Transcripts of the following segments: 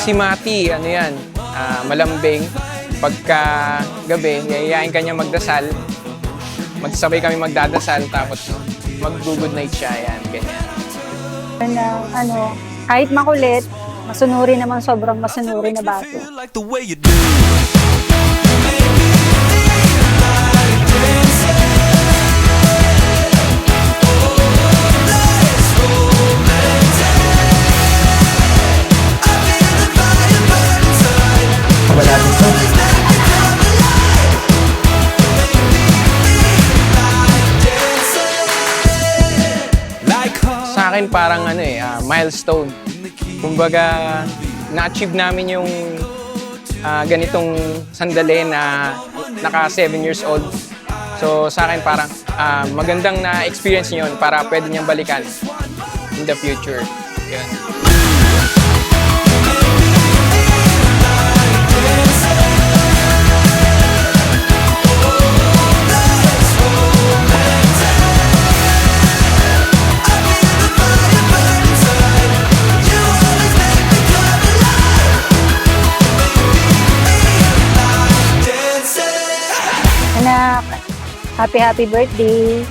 Si Mati, ano yan, malambing. Pagka gabi, yayayain kanya magdasal. Magsabay kami magdadasal, tapos mag-good night siya, yan, ganyan. Na, kahit makulit, masunuri naman, sobrang masunuri na baso. Sa akin parang milestone. Kumbaga, na-achieve namin yung ganitong sandali na naka 7 years old. So sa akin parang magandang na-experience yun para pwede niyang balikan in the future. Yun. Anak, happy birthday.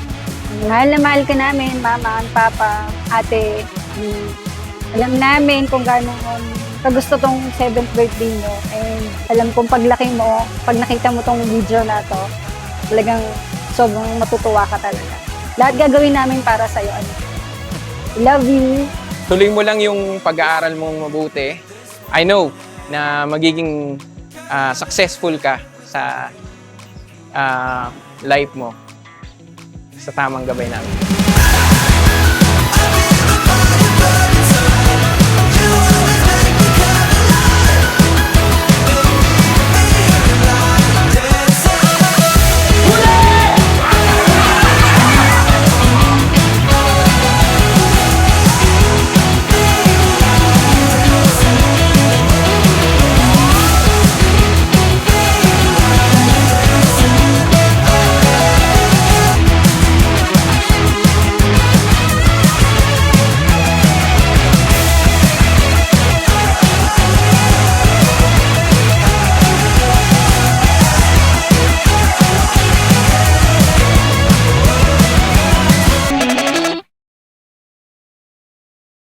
Mahal na mahal ka namin, mama, papa, ate. Alam namin kung gaano kagusto tong 7th birthday mo. And alam kong paglaki mo, pag nakita mo tong video na to, talagang sobrang matutuwa ka talaga. Lahat gagawin namin para sa'yo. Love you. Tuloy mo lang yung pag-aaral mong mabuti. I know na magiging successful ka sa life mo sa tamang gabay namin.